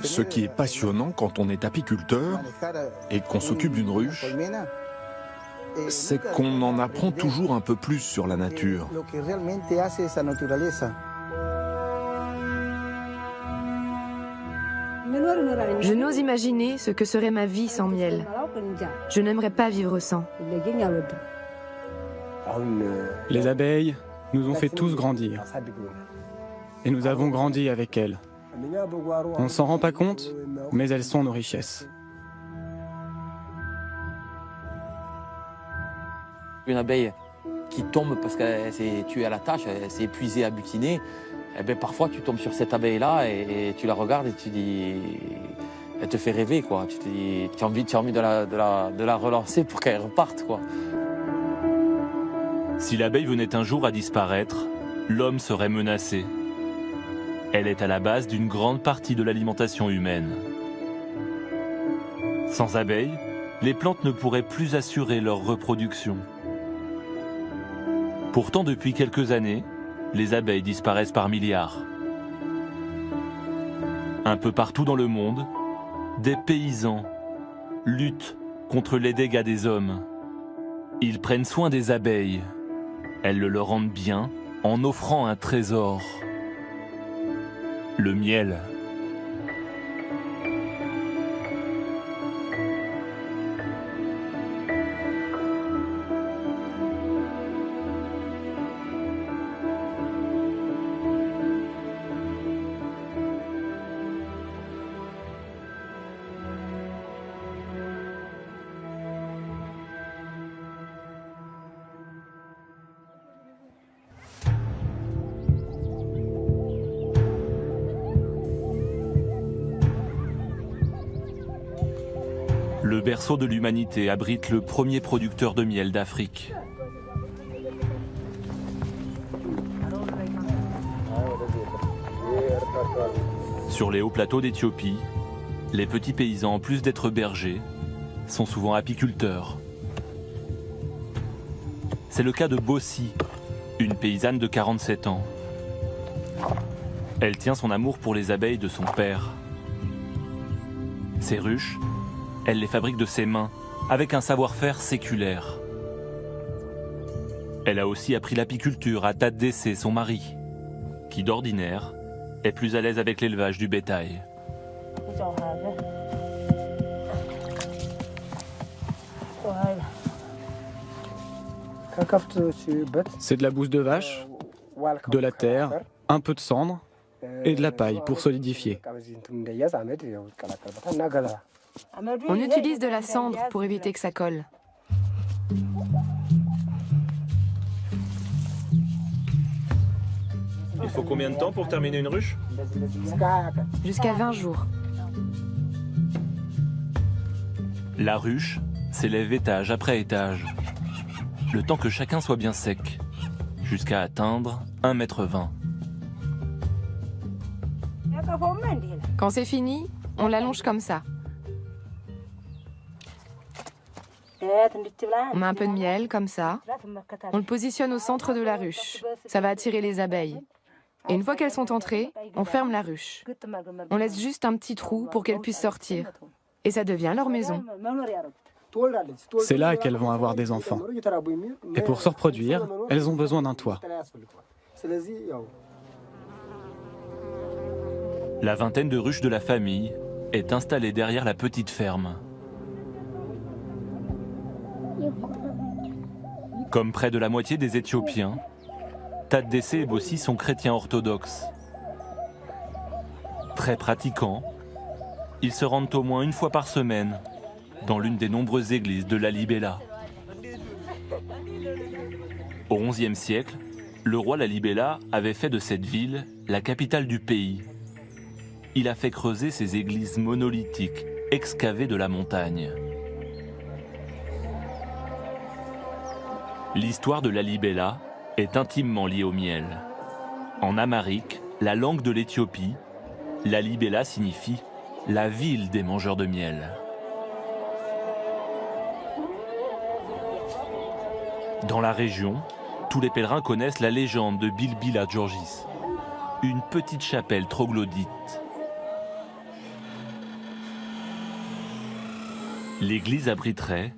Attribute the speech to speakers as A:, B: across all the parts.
A: Ce qui est passionnant quand on est apiculteur et qu'on s'occupe d'une ruche, c'est qu'on en apprend toujours un peu plus sur la nature.
B: Je n'ose imaginer ce que serait ma vie sans miel. Je n'aimerais pas vivre sans.
C: Les abeilles nous ont fait tous grandir. Et nous avons grandi avec elles. On ne s'en rend pas compte, mais elles sont nos richesses.
D: Une abeille qui tombe parce qu'elle s'est tuée à la tâche, elle s'est épuisée à butiner, eh bien, parfois tu tombes sur cette abeille-là et tu la regardes et tu dis... Elle te fait rêver, quoi. Tu te dis, tu as envie de la relancer pour qu'elle reparte, quoi.
E: Si l'abeille venait un jour à disparaître, l'homme serait menacé. Elle est à la base d'une grande partie de l'alimentation humaine. Sans abeilles, les plantes ne pourraient plus assurer leur reproduction. Pourtant, depuis quelques années, les abeilles disparaissent par milliards. Un peu partout dans le monde, des paysans luttent contre les dégâts des hommes. Ils prennent soin des abeilles. Elles le leur rendent bien en offrant un trésor. Le miel. Le berceau de l'humanité abrite le premier producteur de miel d'Afrique. Sur les hauts plateaux d'Éthiopie, les petits paysans, en plus d'être bergers, sont souvent apiculteurs. C'est le cas de Bossi, une paysanne de 47 ans. Elle tient son amour pour les abeilles de son père. Ses ruches, elle les fabrique de ses mains, avec un savoir-faire séculaire. Elle a aussi appris l'apiculture à Tadesse, son mari, qui d'ordinaire est plus à l'aise avec l'élevage du bétail.
C: C'est de la bouse de vache, de la terre, un peu de cendre et de la paille pour solidifier.
B: On utilise de la cendre pour éviter que ça colle.
E: Il faut combien de temps pour terminer une ruche?
B: Jusqu'à 20 jours.
E: La ruche s'élève étage après étage, le temps que chacun soit bien sec, jusqu'à atteindre 1,20 m.
B: Quand c'est fini, on l'allonge comme ça. On met un peu de miel, comme ça. On le positionne au centre de la ruche. Ça va attirer les abeilles. Et une fois qu'elles sont entrées, on ferme la ruche. On laisse juste un petit trou pour qu'elles puissent sortir. Et ça devient leur maison.
C: C'est là qu'elles vont avoir des enfants. Et pour se reproduire, elles ont besoin d'un toit.
E: La vingtaine de ruches de la famille est installée derrière la petite ferme. Comme près de la moitié des Éthiopiens, Tadesse et Bossi sont chrétiens orthodoxes. Très pratiquants, ils se rendent au moins une fois par semaine dans l'une des nombreuses églises de Lalibela. Au XIe siècle, le roi Lalibela avait fait de cette ville la capitale du pays. Il a fait creuser ces églises monolithiques excavées de la montagne. L'histoire de Lalibela est intimement liée au miel. En amharique, la langue de l'Éthiopie, Lalibela signifie « la ville des mangeurs de miel ». Dans la région, tous les pèlerins connaissent la légende de Bilbila Giorgis. une petite chapelle troglodyte. L'église abriterait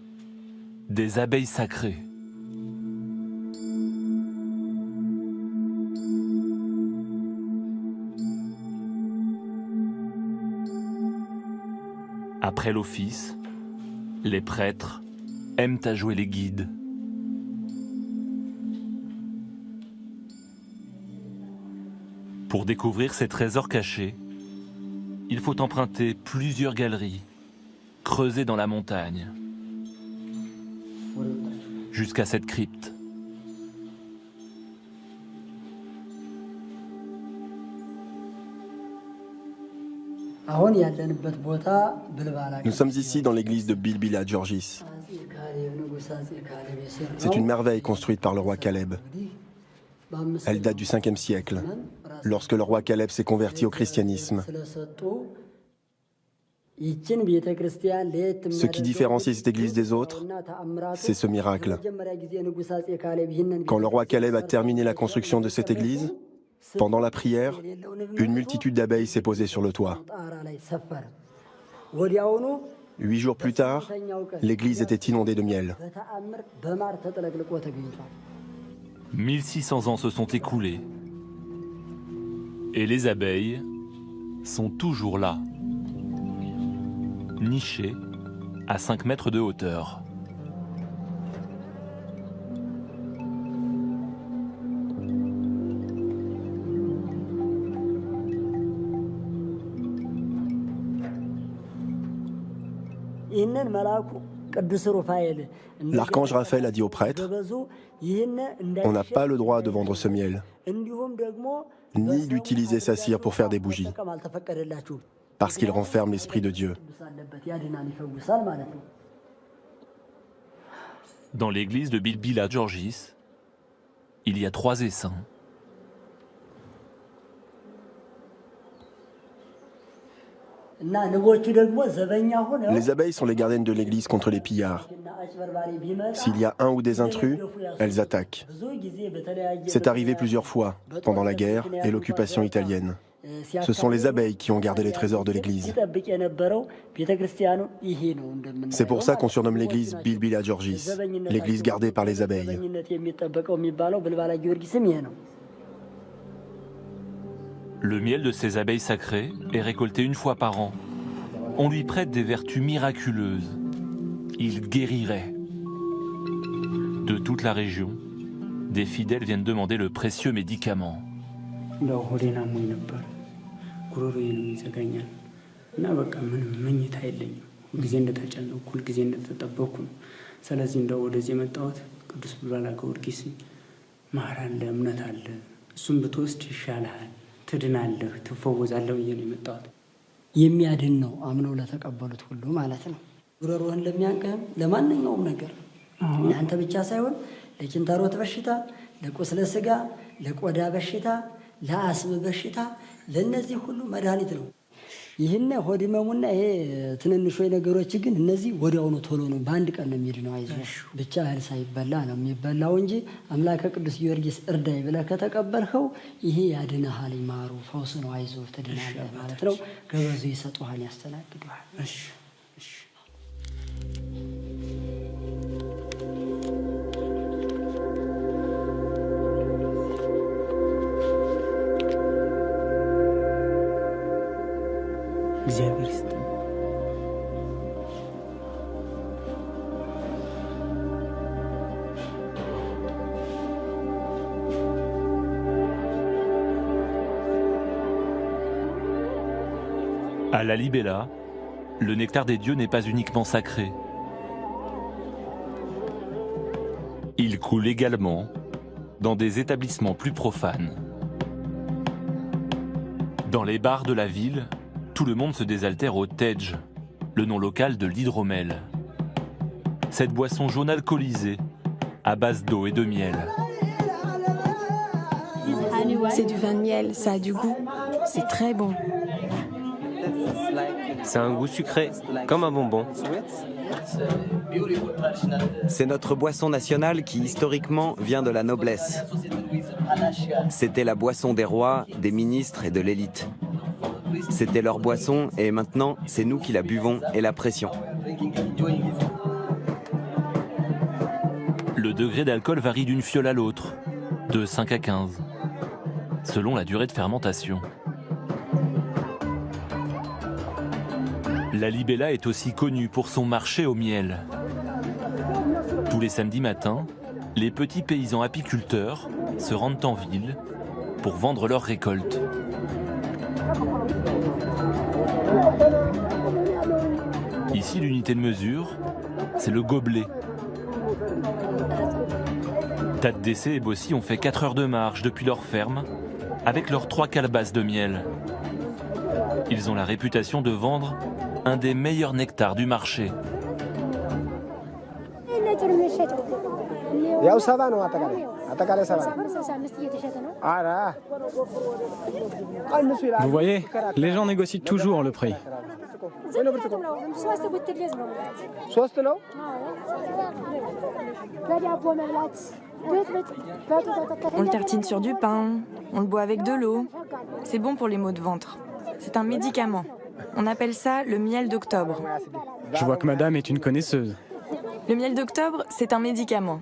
E: des abeilles sacrées. Après l'office, les prêtres aiment à jouer les guides. Pour découvrir ces trésors cachés, il faut emprunter plusieurs galeries, creusées dans la montagne, jusqu'à cette crypte.
F: Nous sommes ici dans l'église de Bilbila Georgis. C'est une merveille construite par le roi Caleb. Elle date du 5e siècle, lorsque le roi Caleb s'est converti au christianisme. Ce qui différencie cette église des autres, c'est ce miracle. Quand le roi Caleb a terminé la construction de cette église, pendant la prière, une multitude d'abeilles s'est posée sur le toit. 8 jours plus tard, l'église était inondée de miel.
E: 1600 ans se sont écoulés. Et les abeilles sont toujours là, nichées à 5 mètres de hauteur.
F: L'archange Raphaël a dit aux prêtres, « On n'a pas le droit de vendre ce miel, ni d'utiliser sa cire pour faire des bougies, parce qu'il renferme l'Esprit de Dieu. »
E: Dans l'église de Bilbila Georgis, il y a 3 essaims.
F: Les abeilles sont les gardiennes de l'église contre les pillards. S'il y a un ou des intrus, elles attaquent. C'est arrivé plusieurs fois, pendant la guerre et l'occupation italienne. Ce sont les abeilles qui ont gardé les trésors de l'église. C'est pour ça qu'on surnomme l'église Bilbila Georgis, l'église gardée par les abeilles.
E: Le miel de ces abeilles sacrées est récolté 1 fois par an. On lui prête des vertus miraculeuses. Il guérirait. De toute la région, des fidèles viennent demander le précieux médicament.
G: የሚያድን ነው አምነው ለተቀበሉት ሁሉ ማለት ነው። ጉሮሮህን ለሚያንቀህም ለማንኛውም ነገር ለአንተ ብቻ ሳይሆን ለኪንታሮት በሽታ፣ ለቁስለ ስጋ፣ ለቆዳ በሽታ፣ ለአስም በሽታ ለነዚህ ሁሉ መድኃኒት ነው። ይህን ሆድ ህመሙና ይሄ ትንንሽ ነገሮች ግን እነዚህ ወዲያውኑ ቶሎ ነው በአንድ ቀን ነው የሚድነው። አይዞህ ብቻ እህል ሳይበላ ነው የሚበላው እንጂ አምላከ ቅዱስ ጊዮርጊስ እርዳይ ብለህ ከተቀበልኸው ይሄ ያድንሃል፣ ይማሩ ፈውስ ነው፣ አይዞህ ትድናለህ ማለት ነው። ገበዙ ይሰጡሃል፣ ያስተናግዱሃል። እግዚአብሔር ይስጥ።
E: À la Libella, le nectar des dieux n'est pas uniquement sacré. Il coule également dans des établissements plus profanes. Dans les bars de la ville, tout le monde se désaltère au tej, le nom local de l'hydromel. Cette boisson jaune alcoolisée, à base d'eau et de miel.
H: C'est du vin de miel, ça a du goût. C'est très bon. C'est un goût sucré, comme un bonbon.
I: C'est notre boisson nationale qui, historiquement, vient de la noblesse. C'était la boisson des rois, des ministres et de l'élite. C'était leur boisson et maintenant, c'est nous qui la buvons et l'apprécions.
E: Le degré d'alcool varie d'une fiole à l'autre, de 5 à 15, selon la durée de fermentation. La Libella est aussi connue pour son marché au miel. Tous les samedis matins, les petits paysans apiculteurs se rendent en ville pour vendre leurs récoltes. Ici, l'unité de mesure, c'est le gobelet. Tadesse et Bossi ont fait 4 heures de marche depuis leur ferme avec leurs 3 calebasses de miel. Ils ont la réputation de vendre un des meilleurs nectars du marché.
C: Vous voyez, les gens négocient toujours le prix.
J: On le tartine sur du pain, on le boit avec de l'eau. C'est bon pour les maux de ventre. C'est un médicament. On appelle ça le miel d'octobre.
C: Je vois que madame est une connaisseuse.
J: Le miel d'octobre, c'est un médicament.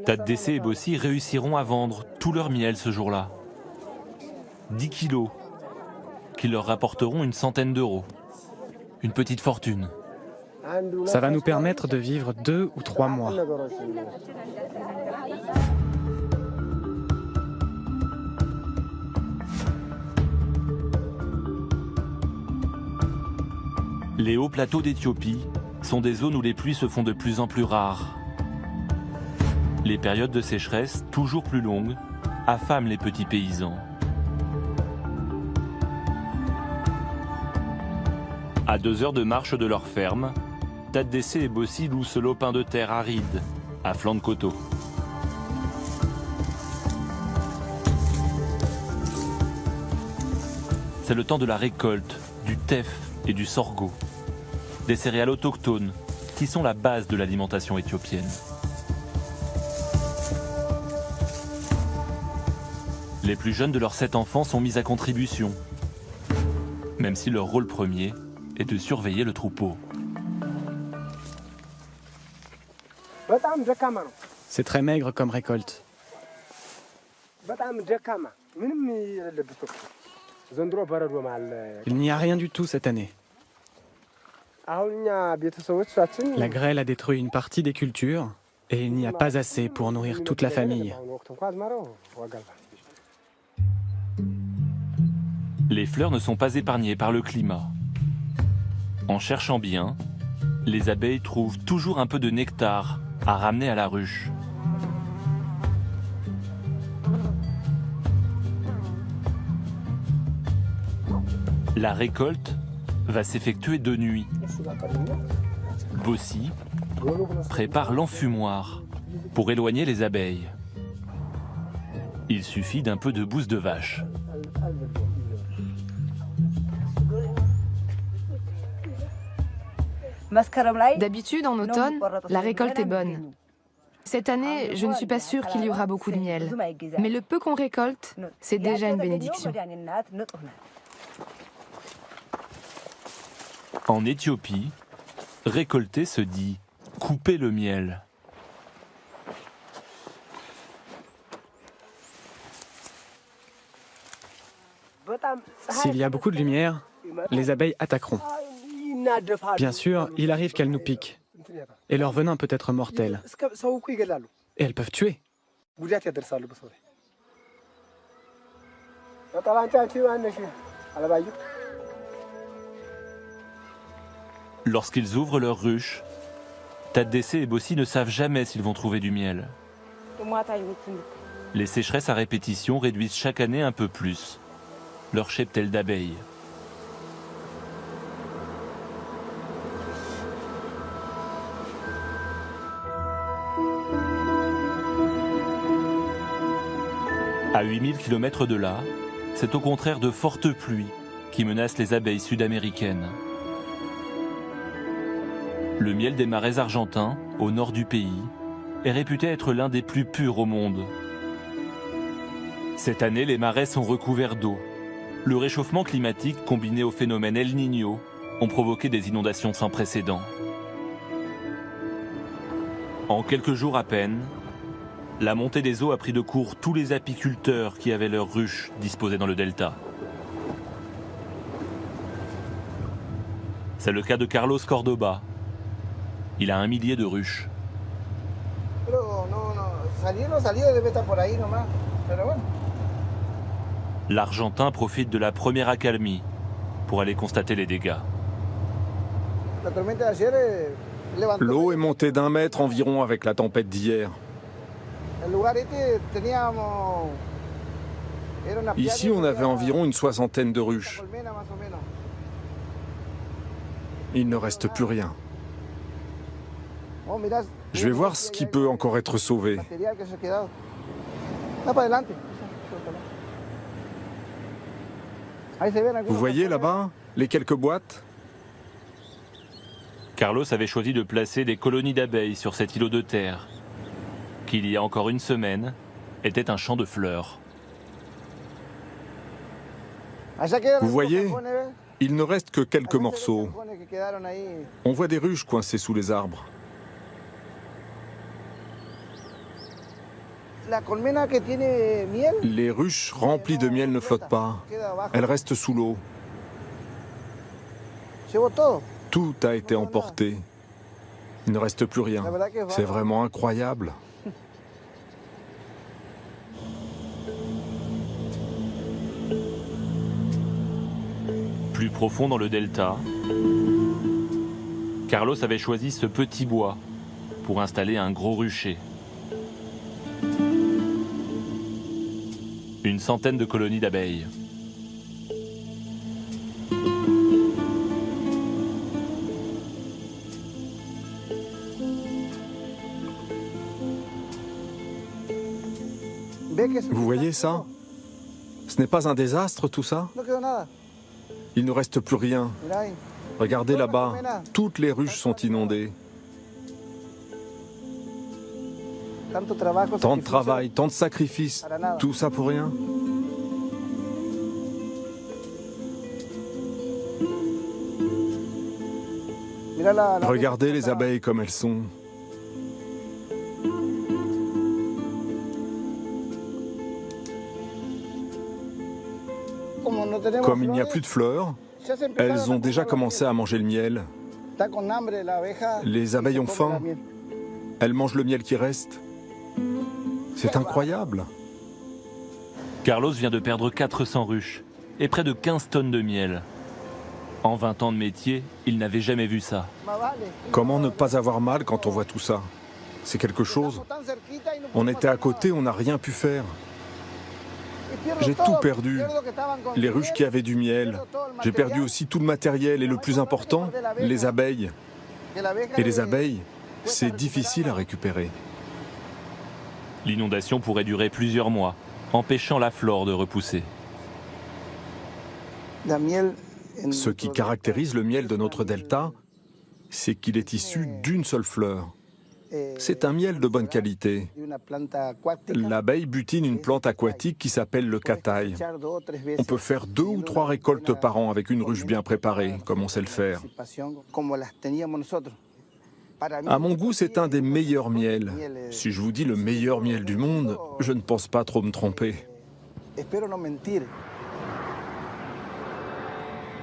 E: Tadesse et Bossi réussiront à vendre tout leur miel ce jour-là. 10 kilos, qui leur rapporteront une centaine d'euros. Une petite fortune.
C: Ça va nous permettre de vivre 2 ou 3 mois.
E: Les hauts plateaux d'Éthiopie sont des zones où les pluies se font de plus en plus rares. Les périodes de sécheresse, toujours plus longues, affament les petits paysans. À 2 heures de marche de leur ferme, Tadesse et Bossi louent ce lopin de terre aride, à flanc de coteau. C'est le temps de la récolte, du teff et du sorgho, des céréales autochtones qui sont la base de l'alimentation éthiopienne. Les plus jeunes de leurs 7 enfants sont mis à contribution, même si leur rôle premier est de surveiller le troupeau.
C: C'est très maigre comme récolte. Il n'y a rien du tout cette année. La grêle a détruit une partie des cultures et il n'y a pas assez pour nourrir toute la famille.
E: Les fleurs ne sont pas épargnées par le climat. En cherchant bien, les abeilles trouvent toujours un peu de nectar à ramener à la ruche. La récolte va s'effectuer de nuit. Bossi prépare l'enfumoir pour éloigner les abeilles. Il suffit d'un peu de bouse de vache.
B: D'habitude, en automne, la récolte est bonne. Cette année, je ne suis pas sûre qu'il y aura beaucoup de miel. Mais le peu qu'on récolte, c'est déjà une bénédiction.
E: En Éthiopie, récolter se dit couper le miel.
C: S'il y a beaucoup de lumière, les abeilles attaqueront. Bien sûr, il arrive qu'elles nous piquent. Et leur venin peut être mortel. Et elles peuvent tuer.
E: Lorsqu'ils ouvrent leur ruche, Tadesse et Bossi ne savent jamais s'ils vont trouver du miel. Les sécheresses à répétition réduisent chaque année un peu plus leur cheptel d'abeilles. À 8000 km de là, c'est au contraire de fortes pluies qui menace les abeilles sud-américaines. Le miel des marais argentins, au nord du pays, est réputé être l'un des plus purs au monde. Cette année, les marais sont recouverts d'eau. Le réchauffement climatique combiné au phénomène El Niño ont provoqué des inondations sans précédent. En quelques jours à peine, la montée des eaux a pris de court tous les apiculteurs qui avaient leurs ruches disposées dans le delta. C'est le cas de Carlos Cordoba. Il a 1 millier de ruches. L'Argentin profite de la première accalmie pour aller constater les dégâts.
A: L'eau est montée d'1 mètre environ avec la tempête d'hier. Ici, on avait environ une 60aine de ruches. Il ne reste plus rien. Je vais voir ce qui peut encore être sauvé. Vous voyez là-bas, les quelques boîtes?
E: Carlos avait choisi de placer des colonies d'abeilles sur cet îlot de terre, qui, il y a encore une semaine, était un champ de fleurs.
A: Vous voyez, il ne reste que quelques morceaux. On voit des ruches coincées sous les arbres. Les ruches remplies de miel ne flottent pas. Elles restent sous l'eau. Tout a été emporté. Il ne reste plus rien. C'est vraiment incroyable.
E: Plus profond dans le delta, Carlos avait choisi ce petit bois pour installer un gros rucher. Une centaine de colonies d'abeilles.
A: Vous voyez ça? Ce n'est pas un désastre tout ça? Il ne reste plus rien. Regardez là-bas, toutes les ruches sont inondées. Tant de travail, tant de sacrifices, tout ça pour rien? Regardez les abeilles comme elles sont. Comme il n'y a plus de fleurs, elles ont déjà commencé à manger le miel. Les abeilles ont faim. Elles mangent le miel qui reste. C'est incroyable.
E: Carlos vient de perdre 400 ruches et près de 15 tonnes de miel. En 20 ans de métier, il n'avait jamais vu ça.
A: Comment ne pas avoir mal quand on voit tout ça? C'est quelque chose. On était à côté, on n'a rien pu faire. J'ai tout perdu. Les ruches qui avaient du miel. J'ai perdu aussi tout le matériel et le plus important, les abeilles. Et les abeilles, c'est difficile à récupérer.
E: L'inondation pourrait durer plusieurs mois, empêchant la flore de repousser.
A: Ce qui caractérise le miel de notre delta, c'est qu'il est issu d'une seule fleur. C'est un miel de bonne qualité. L'abeille butine une plante aquatique qui s'appelle le cataï. On peut faire 2 ou 3 récoltes par an avec une ruche bien préparée, comme on sait le faire. À mon goût, c'est un des meilleurs miels. Si je vous dis le meilleur miel du monde, je ne pense pas trop me tromper.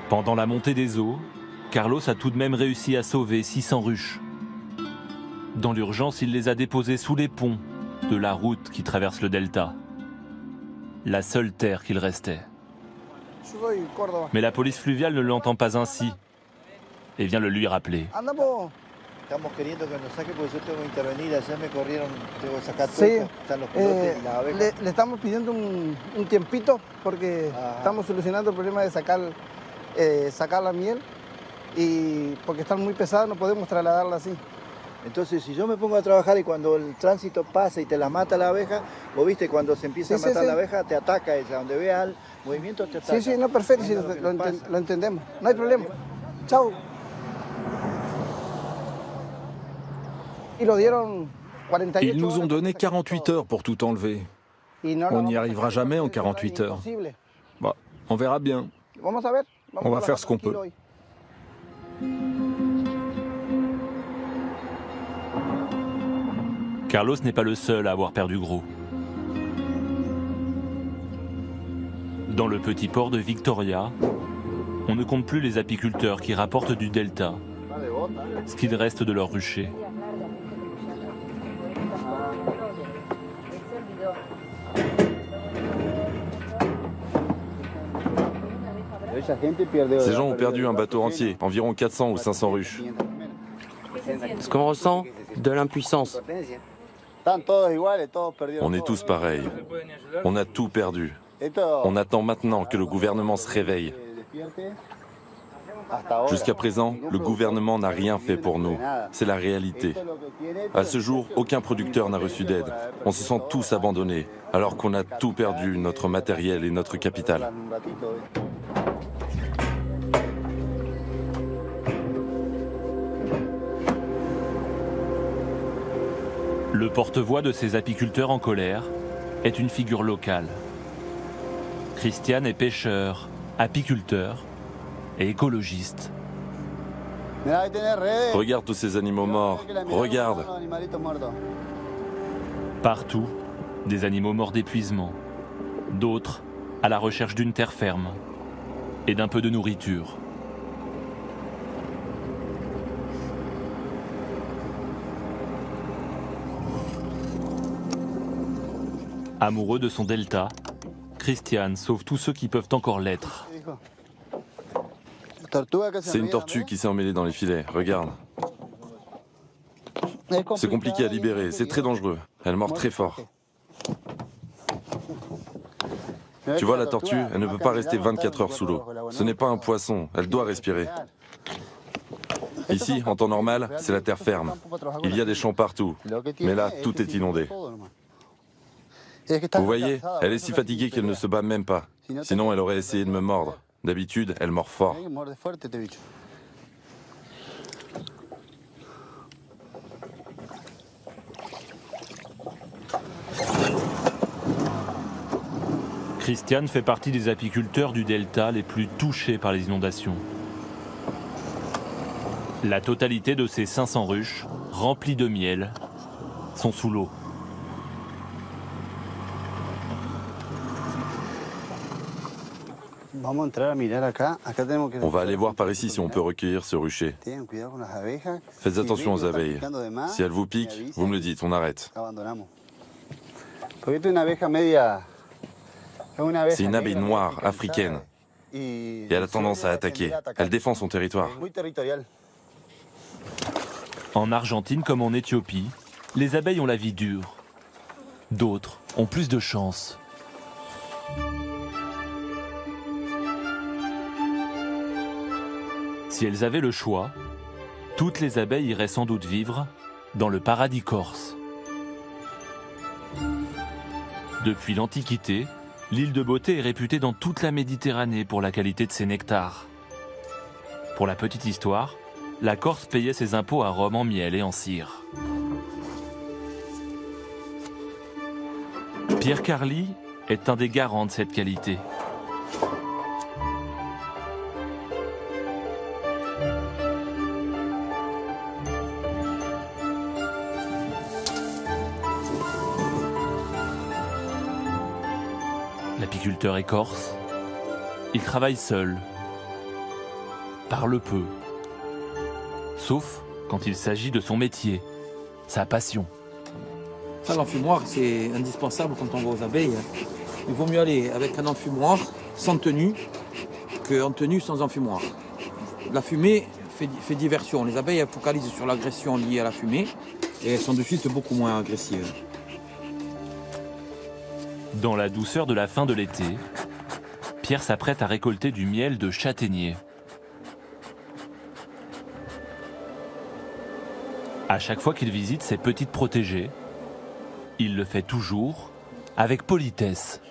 E: Pendant la montée des eaux, Carlos a tout de même réussi à sauver 600 ruches. Dans l'urgence, il les a déposées sous les ponts de la route qui traverse le delta. La seule terre qu'il restait. Mais la police fluviale ne l'entend pas ainsi et vient le lui rappeler.
K: Le estamos pidiendo un tiempito porque estamos solucionando el problema de sacar la miel y porque están muy pesadas no podemos trasladarla así. Entonces, si yo me pongo a trabajar y cuando el tránsito pasa y te la mata la abeja, vos viste, cuando se empieza a matar la abeja, te ataca ella. Donde veas el movimiento, te ataca. Sí, no, perfecto, sí, lo entendemos. No hay problema. Chao.
A: Ils nous ont donné 48 heures pour tout enlever. On n'y arrivera jamais en 48 heures. Bah, on verra bien. On va faire ce qu'on peut.
E: Carlos n'est pas le seul à avoir perdu gros. Dans le petit port de Victoria, on ne compte plus les apiculteurs qui rapportent du delta, ce qu'il reste de leur rucher.
L: Ces gens ont perdu un bateau entier, environ 400 ou 500 ruches.
H: Ce qu'on ressent, de l'impuissance.
L: On est tous pareils. On a tout perdu. On attend maintenant que le gouvernement se réveille. Jusqu'à présent, le gouvernement n'a rien fait pour nous. C'est la réalité. À ce jour, aucun producteur n'a reçu d'aide. On se sent tous abandonnés, alors qu'on a tout perdu, notre matériel et notre capital.
E: Le porte-voix de ces apiculteurs en colère est une figure locale. Christian est pêcheur, apiculteur et écologiste.
L: Regarde tous ces animaux morts, regarde.
E: Partout, des animaux morts d'épuisement, d'autres à la recherche d'une terre ferme et d'un peu de nourriture. Amoureux de son delta, Christian sauve tous ceux qui peuvent encore l'être.
L: C'est une tortue qui s'est emmêlée dans les filets, regarde. C'est compliqué à libérer, c'est très dangereux. Elle mord très fort. Tu vois la tortue, elle ne peut pas rester 24 heures sous l'eau. Ce n'est pas un poisson, elle doit respirer. Ici, en temps normal, c'est la terre ferme. Il y a des champs partout, mais là, tout est inondé. Vous voyez, elle est si fatiguée qu'elle ne se bat même pas. Sinon, elle aurait essayé de me mordre. D'habitude, elle mord fort.
E: Christian fait partie des apiculteurs du delta les plus touchés par les inondations. La totalité de ces 500 ruches, remplies de miel, sont sous l'eau.
L: On va aller voir par ici si on peut recueillir ce rucher. Faites attention aux abeilles. Si elles vous piquent, vous me le dites, on arrête. C'est une abeille noire, africaine. Et elle a tendance à attaquer. Elle défend son territoire.
E: En Argentine comme en Éthiopie, les abeilles ont la vie dure. D'autres ont plus de chance. Si elles avaient le choix, toutes les abeilles iraient sans doute vivre dans le paradis corse. Depuis l'Antiquité, l'île de Beauté est réputée dans toute la Méditerranée pour la qualité de ses nectars. Pour la petite histoire, la Corse payait ses impôts à Rome en miel et en cire. Pierre Carli est un des garants de cette qualité. L'apiculteur est corse, il travaille seul, parle peu, sauf quand il s'agit de son métier, sa passion.
D: L'enfumoir, c'est indispensable quand on va aux abeilles. Il vaut mieux aller avec un enfumoir sans tenue qu'en tenue sans enfumoir. La fumée fait diversion. Les abeilles elles focalisent sur l'agression liée à la fumée et elles sont de suite beaucoup moins agressives.
E: Dans la douceur de la fin de l'été, Pierre s'apprête à récolter du miel de châtaignier. À chaque fois qu'il visite ses petites protégées, il le fait toujours avec politesse.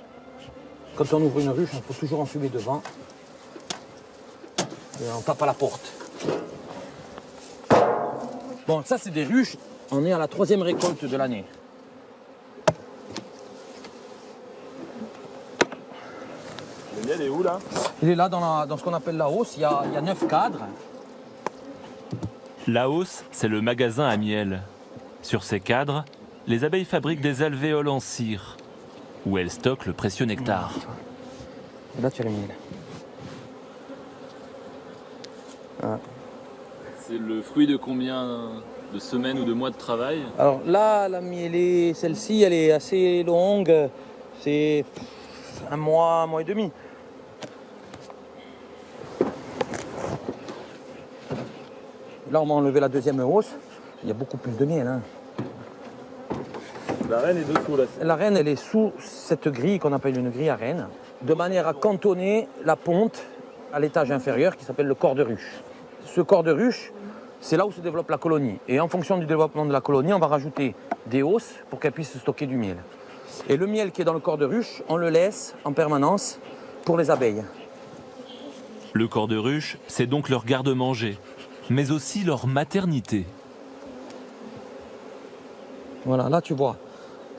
D: Quand on ouvre une ruche, il faut toujours enfumer devant. Et on tape à la porte. Bon, ça c'est des ruches. On est à la 3e récolte de l'année.
A: Le miel est où là?
D: Il est là dans ce qu'on appelle la hausse. Il y a 9 cadres.
E: La hausse, c'est le magasin à miel. Sur ces cadres, les abeilles fabriquent des alvéoles en cire, où elles stockent le précieux nectar.
D: Et là, tu as le miel. Ah.
E: C'est le fruit de combien de semaines ou de mois de travail?
D: Alors là, la mielée, celle-ci, elle est assez longue. C'est un mois et demi. Là, on va enlever la 2e hausse. Il y a beaucoup plus de miel. Hein.
A: La reine est dessous là.
D: La reine, elle est sous cette grille qu'on appelle une grille à reine, de manière à cantonner la ponte à l'étage inférieur qui s'appelle le corps de ruche. Ce corps de ruche, c'est là où se développe la colonie. Et en fonction du développement de la colonie, on va rajouter des hausses pour qu'elle puisse stocker du miel. Et le miel qui est dans le corps de ruche, on le laisse en permanence pour les abeilles.
E: Le corps de ruche, c'est donc leur garde-manger, mais aussi leur maternité.
D: Voilà, là tu vois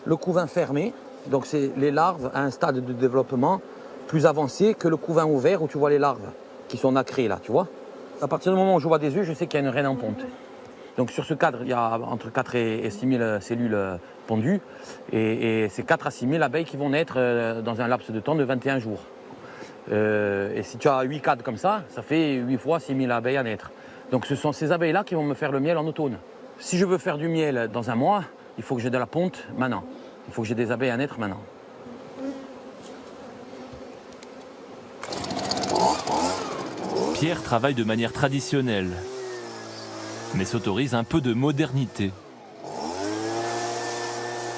D: le couvain fermé, donc c'est les larves à un stade de développement plus avancé que le couvain ouvert où tu vois les larves qui sont nacrées là, tu vois. À partir du moment où je vois des œufs, je sais qu'il y a une reine en ponte. Donc sur ce cadre, il y a entre 4 et 6 000 cellules pondues et c'est 4 à 6 000 abeilles qui vont naître dans un laps de temps de 21 jours. Et si tu as 8 cadres comme ça fait 8 fois 6 000 abeilles à naître. Donc ce sont ces abeilles-là qui vont me faire le miel en automne. Si je veux faire du miel dans un mois, il faut que j'ai de la ponte maintenant. Il faut que j'ai des abeilles à naître maintenant.
E: Pierre travaille de manière traditionnelle, mais s'autorise un peu de modernité.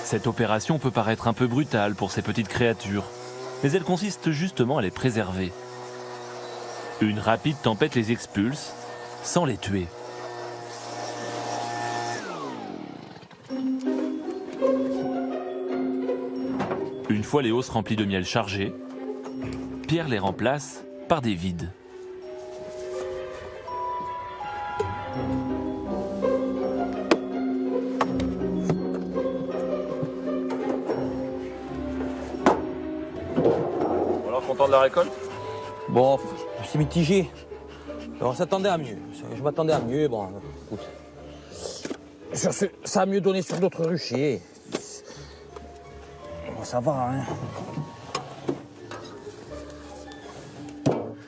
E: Cette opération peut paraître un peu brutale pour ces petites créatures, mais elle consiste justement à les préserver. Une rapide tempête les expulse, sans les tuer. Une fois les hausses remplies de miel chargé, Pierre les remplace par des vides.
A: Alors, content de la récolte?
D: Bon, c'est mitigé. On s'attendait à mieux. Je m'attendais à mieux. Bon, écoute. Ça a mieux donné sur d'autres ruchers. Bon, ça va, hein.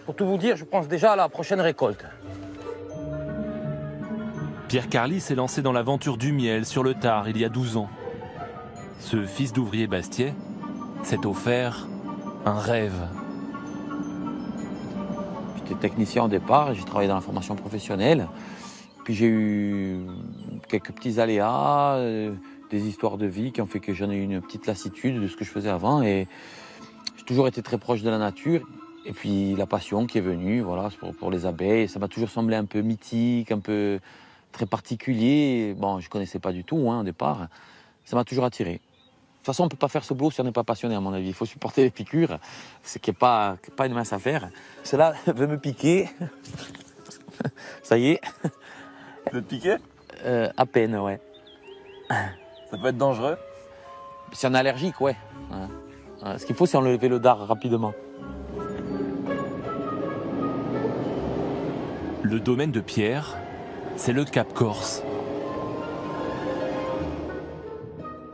D: Pour tout vous dire, je pense déjà à la prochaine récolte.
E: Pierre Carly s'est lancé dans l'aventure du miel sur le tard il y a 12 ans. Ce fils d'ouvrier bastiais s'est offert un rêve.
D: J'étais technicien au départ, j'ai travaillé dans la formation professionnelle. Puis j'ai eu quelques petits aléas, des histoires de vie qui ont fait que j'en ai eu une petite lassitude de ce que je faisais avant. Et j'ai toujours été très proche de la nature. Et puis la passion qui est venue, voilà, pour les abeilles, ça m'a toujours semblé un peu mythique, un peu très particulier. Bon, je ne connaissais pas du tout au départ. Ça m'a toujours attiré. De toute façon, on ne peut pas faire ce boulot si on n'est pas passionné, à mon avis. Il faut supporter les piqûres, ce qui n'est pas une mince affaire. Celle-là veut me piquer. Ça y est.
A: Veut te piquer?
D: À peine, ouais.
A: Ça peut être dangereux?
D: Si on est allergique, ouais. Ce qu'il faut, c'est enlever le dard rapidement.
E: Le domaine de Pierre, c'est le Cap Corse.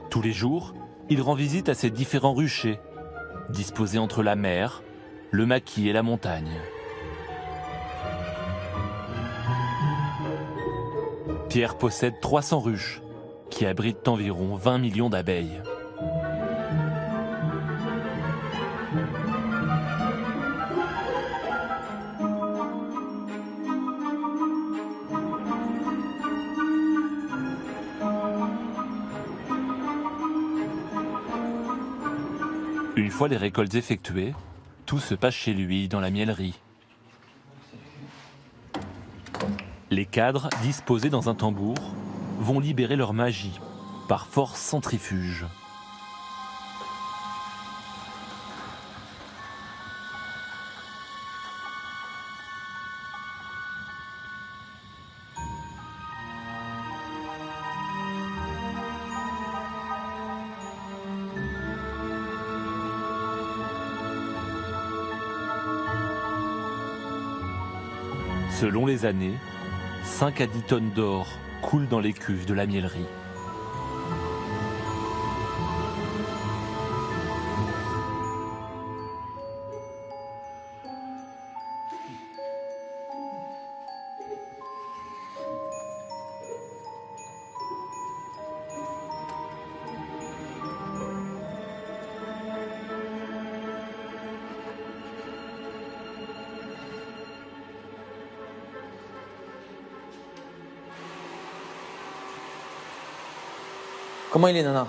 E: Tous les jours, il rend visite à ses différents ruchers, disposés entre la mer, le maquis et la montagne. Pierre possède 300 ruches, qui abritent environ 20 millions d'abeilles. Une fois les récoltes effectuées, tout se passe chez lui dans la miellerie. Les cadres, disposés dans un tambour, vont libérer leur magie par force centrifuge. Selon les années, 5 à 10 tonnes d'or coulent dans les cuves de la mielerie.
D: Comment il est, Nana?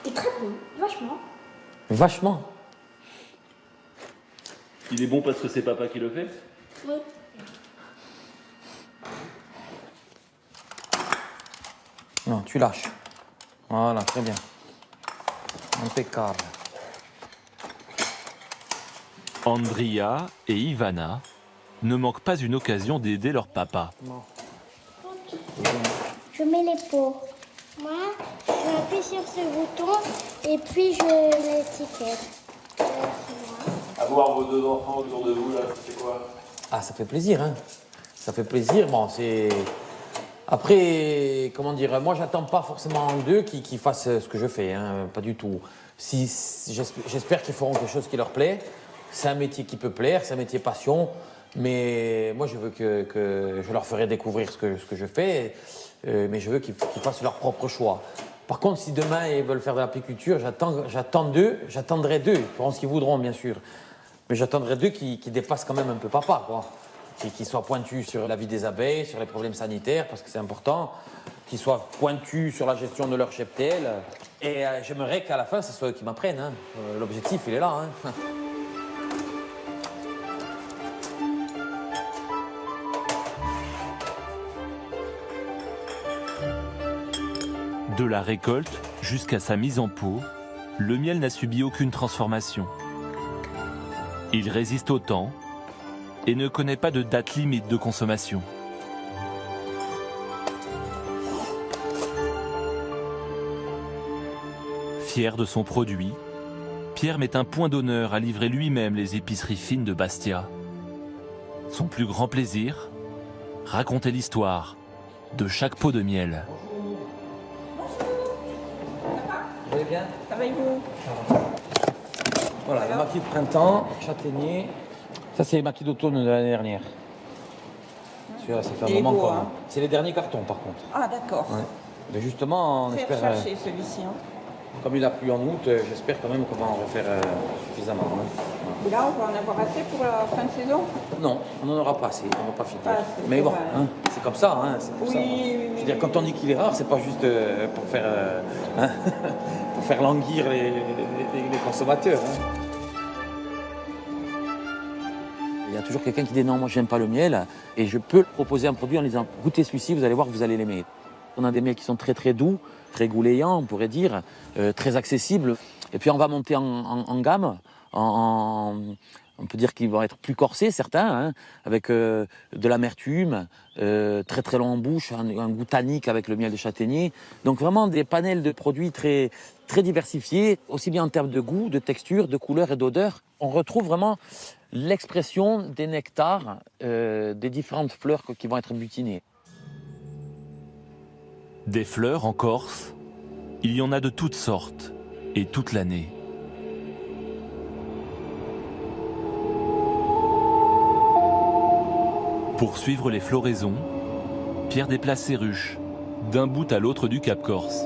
M: Il est très bon, vachement.
D: Vachement.
E: Il est bon parce que c'est papa qui le fait?
M: Oui.
D: Non, tu lâches. Voilà, très bien. Impeccable.
E: Andria et Ivana ne manquent pas une occasion d'aider leur papa.
D: Non.
M: Je mets les pots. Moi, je appuie sur ce bouton et puis je mets l'étiquette.
E: Avoir vos deux enfants autour de vous, là, c'est quoi?
D: Ah, ça fait plaisir, hein. Ça fait plaisir. Bon, c'est... Après, comment dire, moi, j'attends pas forcément d'eux qu'ils fassent ce que je fais, hein, pas du tout. J'espère qu'ils feront quelque chose qui leur plaît. C'est un métier qui peut plaire, c'est un métier passion. Mais moi, je veux que je leur ferai découvrir ce que je fais. Mais je veux qu'ils fassent leur propre choix. Par contre, si demain ils veulent faire de l'apiculture, j'attendrai d'eux. Ils feront ce qu'ils voudront, bien sûr. Mais j'attendrai d'eux qui dépassent quand même un peu papa, quoi. Qui soient pointus sur la vie des abeilles, sur les problèmes sanitaires, parce que c'est important. Qu'ils soient pointus sur la gestion de leur cheptel. Et j'aimerais qu'à la fin, ce soit eux qui m'apprennent, hein. L'objectif, il est là, hein.
E: De la récolte jusqu'à sa mise en pot, le miel n'a subi aucune transformation. Il résiste au temps et ne connaît pas de date limite de consommation. Fier de son produit, Pierre met un point d'honneur à livrer lui-même les épiceries fines de Bastia. Son plus grand plaisir, raconter l'histoire de chaque pot de miel.
D: Vous allez bien?
N: Ça va et vous?
D: Voilà, le maquis de printemps, châtaignier. Ça, c'est les maquis d'automne de l'année dernière. Celui-là, ça fait un moment quoi. Hein. C'est les derniers cartons, par contre.
N: Ah, d'accord.
D: Ouais. Mais justement, on espère...
N: chercher celui-ci. Hein.
D: Comme il a plu en août, j'espère quand même qu'on va en refaire suffisamment. Hein.
N: Et là, on va en avoir assez pour la fin de saison?
D: Non, on n'en aura pas assez, on va pas finir.
N: Ah,
D: mais bon, hein, c'est comme ça, hein, c'est pour ça.
N: Oui.
D: Je veux dire, quand on dit qu'il est rare, c'est pas juste pour faire, hein, pour faire languir les consommateurs. Hein. Il y a toujours quelqu'un qui dit non, moi j'aime pas le miel, et je peux proposer un produit en disant goûtez celui-ci, vous allez voir que vous allez l'aimer. On a des miels qui sont très très doux, très goulayants, on pourrait dire, très accessibles. Et puis on va monter en gamme, on peut dire qu'ils vont être plus corsés, certains, hein, avec de l'amertume, très très long en bouche, un goût tannique avec le miel de châtaignier. Donc vraiment des panels de produits très, très diversifiés, aussi bien en termes de goût, de texture, de couleur et d'odeur. On retrouve vraiment l'expression des nectars, des différentes fleurs qui vont être butinées.
E: Des fleurs en Corse, il y en a de toutes sortes et toute l'année. Pour suivre les floraisons, Pierre déplace ses ruches d'un bout à l'autre du Cap Corse.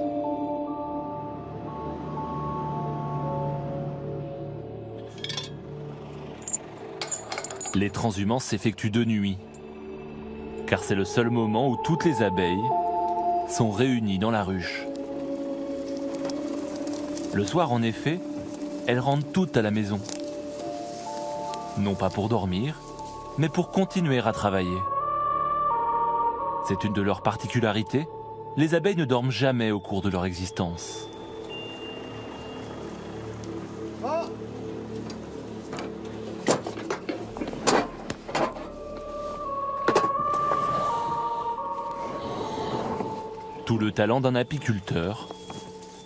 E: Les transhumances s'effectuent de nuit, car c'est le seul moment où toutes les abeilles sont réunies dans la ruche. Le soir, en effet, elles rentrent toutes à la maison. Non pas pour dormir, mais pour continuer à travailler. C'est une de leurs particularités. Les abeilles ne dorment jamais au cours de leur existence. Tout le talent d'un apiculteur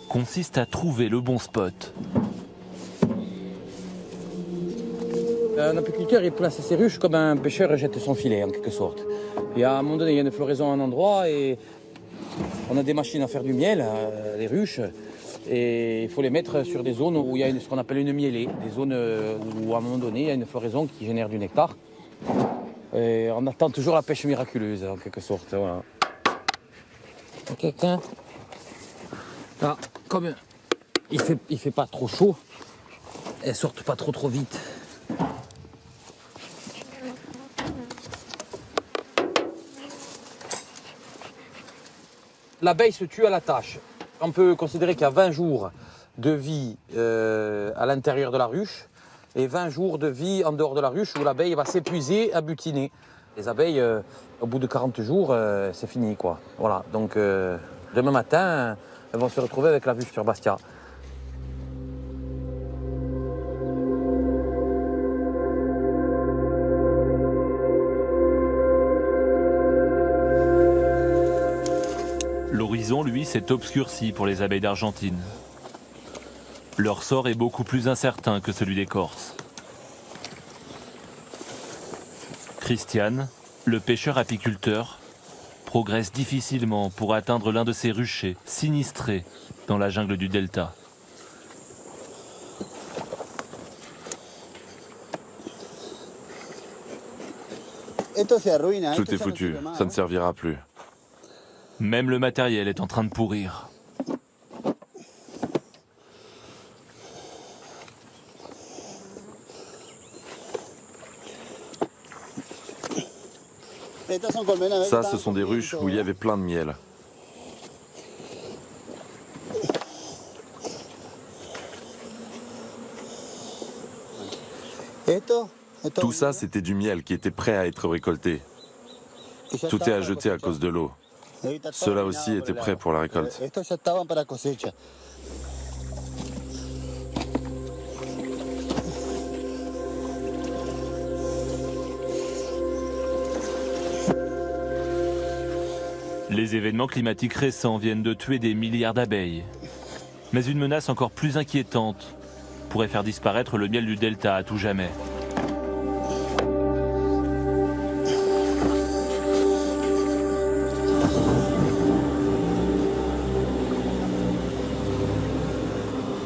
E: consiste à trouver le bon spot.
D: Un apiculteur, il place ses ruches comme un pêcheur jette son filet, en quelque sorte. Et à un moment donné, il y a une floraison à un endroit et on a des machines à faire du miel, les ruches, et il faut les mettre sur des zones où il y a ce qu'on appelle une mielée, des zones où à un moment donné, il y a une floraison qui génère du nectar. Et on attend toujours la pêche miraculeuse, en quelque sorte. Voilà. Quelqu'un. Là, comme il fait pas trop chaud, elles sortent pas trop vite. L'abeille se tue à la tâche. On peut considérer qu'il y a 20 jours de vie à l'intérieur de la ruche et 20 jours de vie en dehors de la ruche où l'abeille va s'épuiser à butiner. Les abeilles, au bout de 40 jours, c'est fini, quoi. Voilà, donc demain matin, elles vont se retrouver avec la ruche sur Bastia.
E: L'horizon, lui, s'est obscurci pour les abeilles d'Argentine. Leur sort est beaucoup plus incertain que celui des Corses. Christian, le pêcheur-apiculteur, progresse difficilement pour atteindre l'un de ces ruchers sinistrés dans la jungle du delta.
L: Tout est foutu, ça ne servira plus.
E: Même le matériel est en train de pourrir.
L: Ça, ce sont des ruches où il y avait plein de miel. Tout ça, c'était du miel qui était prêt à être récolté. Tout est à jeter à cause de l'eau. Cela aussi était prêt pour la récolte.
E: Les événements climatiques récents viennent de tuer des milliards d'abeilles. Mais une menace encore plus inquiétante pourrait faire disparaître le miel du delta à tout jamais.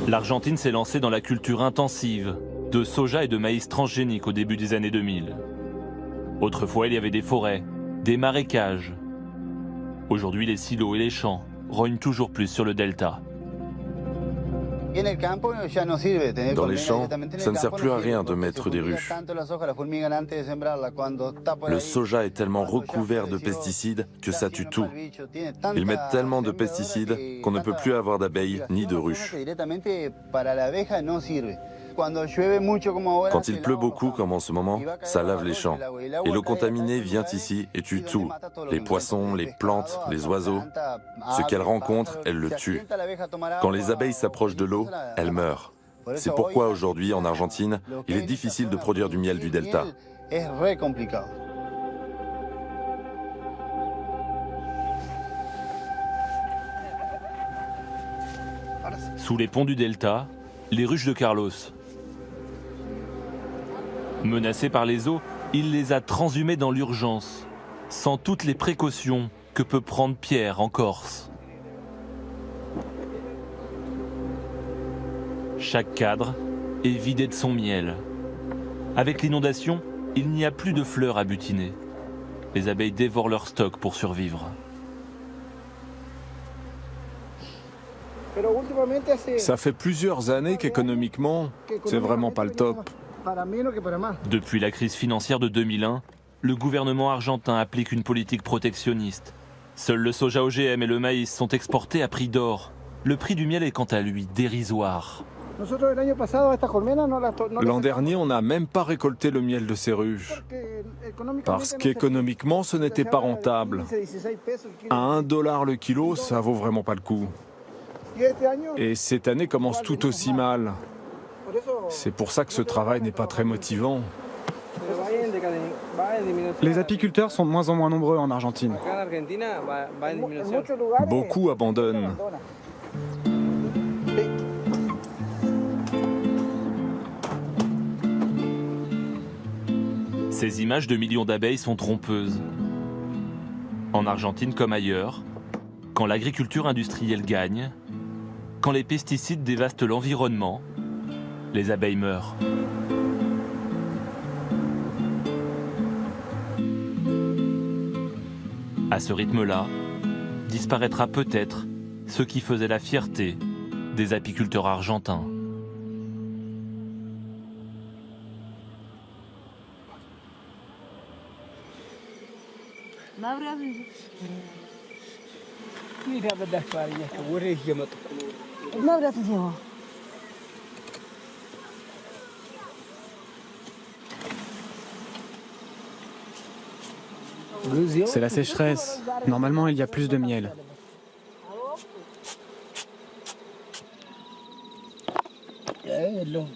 E: L'Argentine s'est lancée dans la culture intensive de soja et de maïs transgéniques au début des années 2000. Autrefois, il y avait des forêts, des marécages. Aujourd'hui, les silos et les champs rognent toujours plus sur le delta.
L: Dans les champs, ça ne sert plus à rien de mettre des ruches. Le soja est tellement recouvert de pesticides que ça tue tout. Ils mettent tellement de pesticides qu'on ne peut plus avoir d'abeilles ni de ruches. Quand il pleut beaucoup, comme en ce moment, ça lave les champs. Et l'eau contaminée vient ici et tue tout. Les poissons, les plantes, les oiseaux. Ce qu'elles rencontrent, elles le tuent. Quand les abeilles s'approchent de l'eau, elles meurent. C'est pourquoi aujourd'hui, en Argentine, il est difficile de produire du miel du delta.
E: Sous les ponts du delta, les ruches de Carlos. Menacé par les eaux, il les a transhumées dans l'urgence, sans toutes les précautions que peut prendre Pierre en Corse. Chaque cadre est vidé de son miel. Avec l'inondation, il n'y a plus de fleurs à butiner. Les abeilles dévorent leur stock pour survivre.
A: Ça fait plusieurs années qu'économiquement, c'est vraiment pas le top.
E: Depuis la crise financière de 2001, le gouvernement argentin applique une politique protectionniste. Seuls le soja OGM et le maïs sont exportés à prix d'or. Le prix du miel est quant à lui dérisoire.
A: L'an dernier, on n'a même pas récolté le miel de ces ruches, parce qu'économiquement, ce n'était pas rentable. À 1 $ le kilo, ça vaut vraiment pas le coup. Et cette année commence tout aussi mal. C'est pour ça que ce travail n'est pas très motivant.
C: Les apiculteurs sont de moins en moins nombreux en Argentine.
A: Beaucoup abandonnent.
E: Ces images de millions d'abeilles sont trompeuses. En Argentine comme ailleurs, quand l'agriculture industrielle gagne, quand les pesticides dévastent l'environnement, les abeilles meurent. À ce rythme-là, disparaîtra peut-être ce qui faisait la fierté des apiculteurs argentins.
C: C'est la sécheresse. Normalement, il y a plus de miel.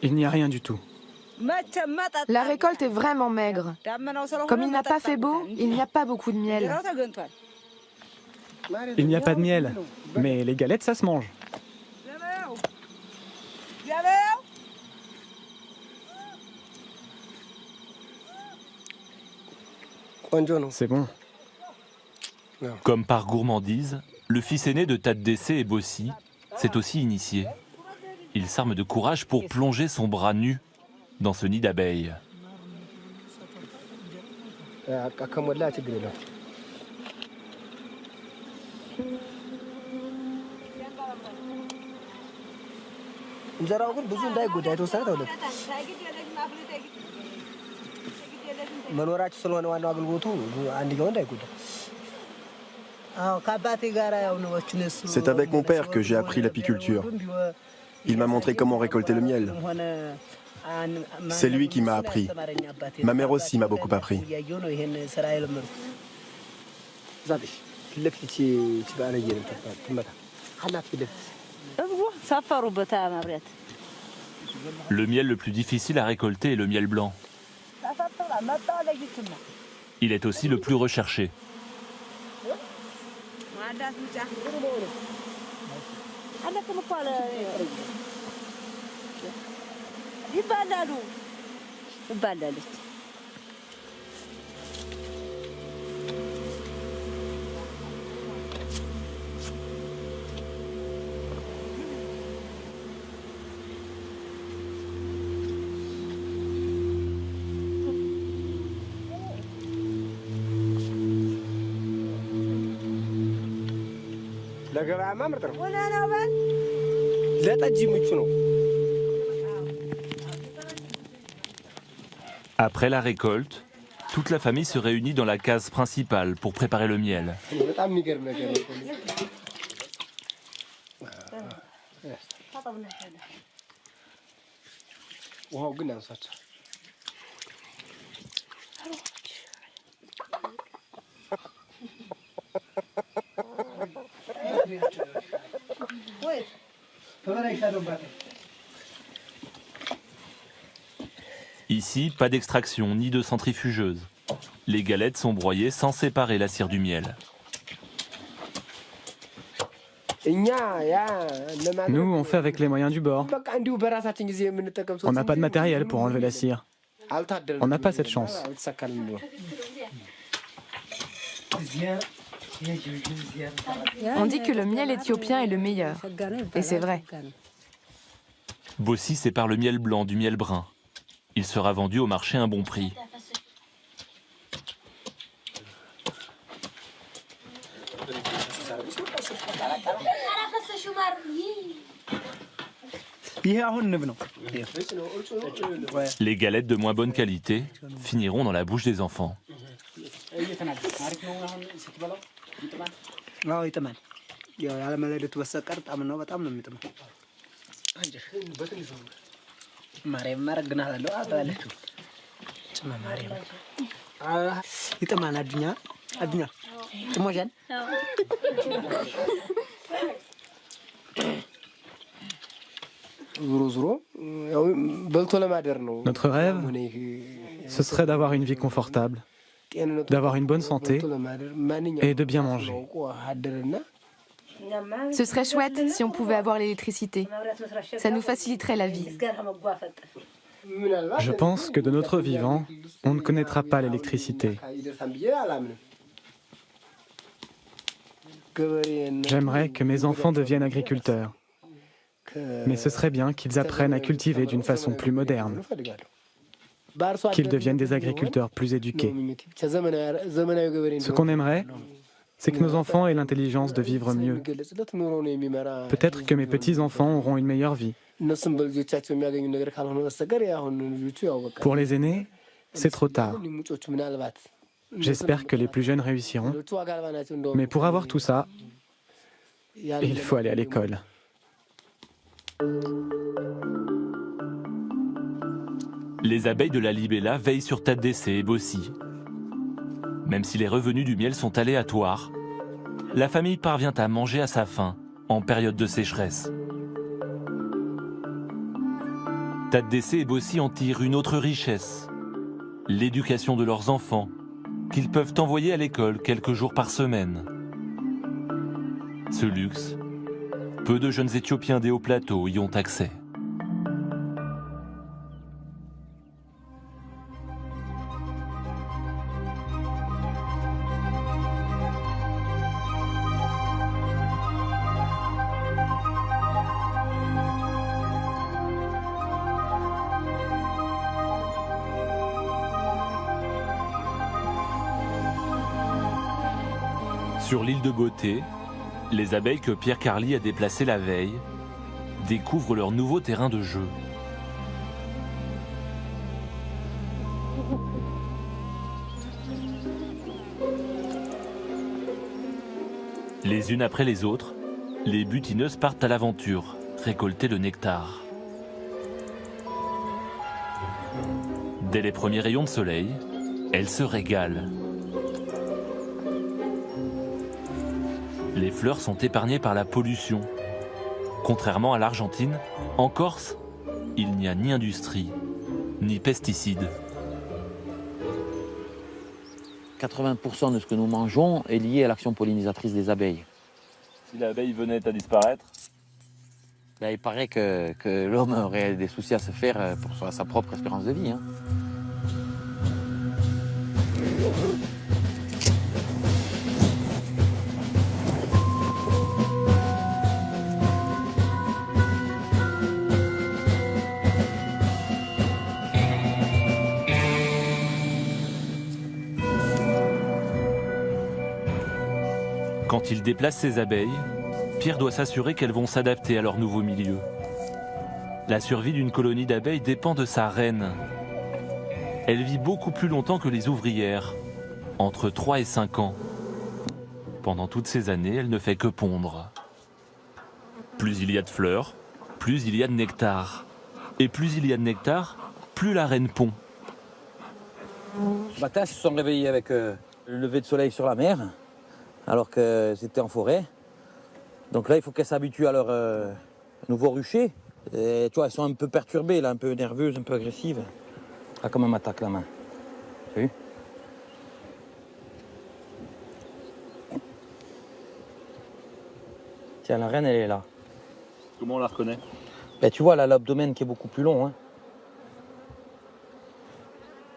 C: Il n'y a rien du tout.
B: La récolte est vraiment maigre. Comme il n'a pas fait beau, il n'y a pas beaucoup de miel.
C: Il n'y a pas de miel, mais les galettes, ça se mange. C'est bon.
E: Comme par gourmandise, le fils aîné de Tadesse et Bossi s'est aussi initié. Il s'arme de courage pour plonger son bras nu dans ce nid d'abeilles.
F: C'est avec mon père que j'ai appris l'apiculture. Il m'a montré comment récolter le miel. C'est lui qui m'a appris. Ma mère aussi m'a beaucoup appris.
E: Le miel le plus difficile à récolter est le miel blanc. Il est aussi le plus recherché. Après la récolte, toute la famille se réunit dans la case principale pour préparer le miel. Ici, pas d'extraction ni de centrifugeuse. Les galettes sont broyées sans séparer la cire du miel.
C: Nous, on fait avec les moyens du bord. On n'a pas de matériel pour enlever la cire. On n'a pas cette chance.
B: On dit que le miel éthiopien est le meilleur. Et c'est vrai.
E: Bossi sépare le miel blanc du miel brun. Il sera vendu au marché à un bon prix. Les galettes de moins bonne qualité finiront dans la bouche des enfants.
C: Notre rêve, ce serait d'avoir une vie confortable, d'avoir une bonne santé et de bien manger.
B: Ce serait chouette si on pouvait avoir l'électricité. Ça nous faciliterait la vie.
C: Je pense que de notre vivant, on ne connaîtra pas l'électricité. J'aimerais que mes enfants deviennent agriculteurs. Mais ce serait bien qu'ils apprennent à cultiver d'une façon plus moderne, qu'ils deviennent des agriculteurs plus éduqués. Ce qu'on aimerait, c'est que nos enfants aient l'intelligence de vivre mieux. Peut-être que mes petits-enfants auront une meilleure vie. Pour les aînés, c'est trop tard. J'espère que les plus jeunes réussiront. Mais pour avoir tout ça, il faut aller à l'école.
E: Les abeilles de la Libella veillent sur Tadesse et Bossi. Même si les revenus du miel sont aléatoires, la famille parvient à manger à sa faim en période de sécheresse. Tadesse et Bossi en tirent une autre richesse, l'éducation de leurs enfants, qu'ils peuvent envoyer à l'école quelques jours par semaine. Ce luxe, peu de jeunes Éthiopiens des hauts plateaux y ont accès. Sur l'île de Beauté, les abeilles que Pierre Carli a déplacées la veille découvrent leur nouveau terrain de jeu. Les unes après les autres, les butineuses partent à l'aventure, récolter le nectar. Dès les premiers rayons de soleil, elles se régalent. Les fleurs sont épargnées par la pollution. Contrairement à l'Argentine, en Corse, il n'y a ni industrie, ni pesticides.
D: 80% de ce que nous mangeons est lié à l'action pollinisatrice des abeilles.
E: Si l'abeille venait à disparaître,
D: ben, il paraît que l'homme aurait des soucis à se faire pour sa propre espérance de vie. Hein.
E: Quand il déplace ses abeilles, Pierre doit s'assurer qu'elles vont s'adapter à leur nouveau milieu. La survie d'une colonie d'abeilles dépend de sa reine. Elle vit beaucoup plus longtemps que les ouvrières, entre 3 et 5 ans. Pendant toutes ces années, elle ne fait que pondre. Plus il y a de fleurs, plus il y a de nectar. Et plus il y a de nectar, plus la reine pond.
D: Ce matin, ils se sont réveillés avec le lever de soleil sur la mer, alors que c'était en forêt. Donc là, il faut qu'elles s'habituent à leur nouveau rucher. Et, tu vois, elles sont un peu perturbées, là, un peu nerveuses, un peu agressives. Là, comme elle m'attaque la main. Tu as vu? Tiens, la reine, elle est là.
E: Comment on la reconnaît?
D: Ben, tu vois, elle a l'abdomen qui est beaucoup plus long. Hein.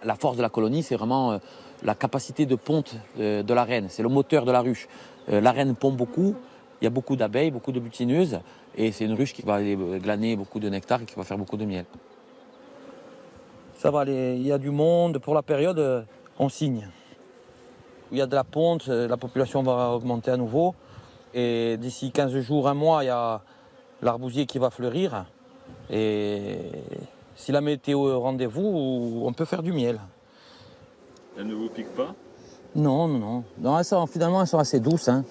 D: La force de la colonie, c'est vraiment la capacité de ponte de la reine. C'est le moteur de la ruche. La reine pond beaucoup, il y a beaucoup d'abeilles, beaucoup de butineuses, et c'est une ruche qui va aller glaner beaucoup de nectar et qui va faire beaucoup de miel. Ça va, il y a du monde. Pour la période, on signe. Il y a de la ponte, la population va augmenter à nouveau. Et d'ici 15 jours, un mois, il y a l'arbousier qui va fleurir. Et si la météo est au rendez-vous, on peut faire du miel.
E: Elle ne vous pique pas?
D: Non, non, non. Non, finalement, elles sont assez douces. Hein.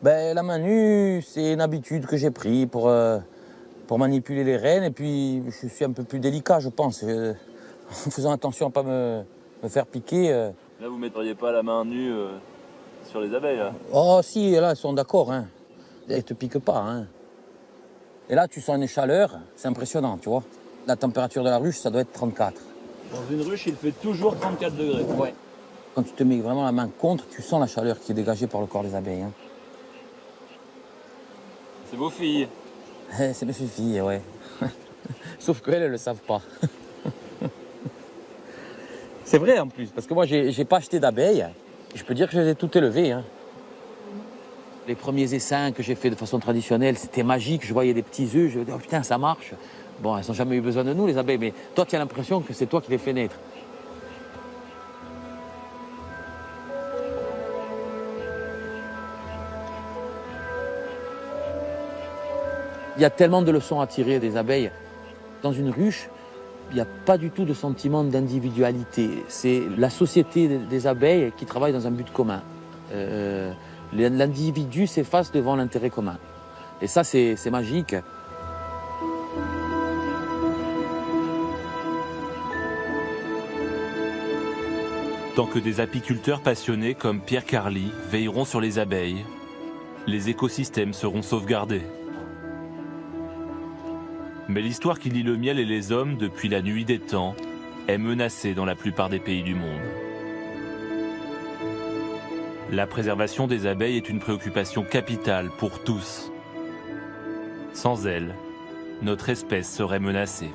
D: Ben, la main nue, c'est une habitude que j'ai prise pour manipuler les reines. Et puis, je suis un peu plus délicat, je pense. En faisant attention à ne pas me faire piquer.
E: Là, vous ne mettriez pas la main nue sur les abeilles, là?
D: Oh, si, là, elles sont d'accord. Hein. Elles ne te piquent pas. Hein. Et là, tu sens une chaleur, c'est impressionnant, tu vois. La température de la ruche, ça doit être 34.
E: Dans une ruche, il fait toujours 34 degrés.
D: Ouais. Quand tu te mets vraiment la main contre, tu sens la chaleur qui est dégagée par le corps des abeilles. Hein.
E: C'est vos filles.
D: C'est mes filles, ouais. Sauf qu'elles, elles ne le savent pas. C'est vrai en plus, parce que moi, j'ai pas acheté d'abeilles. Je peux dire que je les ai toutes élevées. Hein. Les premiers essaims que j'ai fait de façon traditionnelle, c'était magique. Je voyais des petits œufs, je me disais, oh putain, ça marche. Bon, elles n'ont jamais eu besoin de nous, les abeilles, mais toi, tu as l'impression que c'est toi qui les fais naître. Il y a tellement de leçons à tirer des abeilles. Dans une ruche, il n'y a pas du tout de sentiment d'individualité. C'est la société des abeilles qui travaille dans un but commun. L'individu s'efface devant l'intérêt commun. Et ça, c'est magique.
E: Tant que des apiculteurs passionnés comme Pierre Carly veilleront sur les abeilles, les écosystèmes seront sauvegardés. Mais l'histoire qui lie le miel et les hommes depuis la nuit des temps est menacée dans la plupart des pays du monde. La préservation des abeilles est une préoccupation capitale pour tous. Sans elle, notre espèce serait menacée.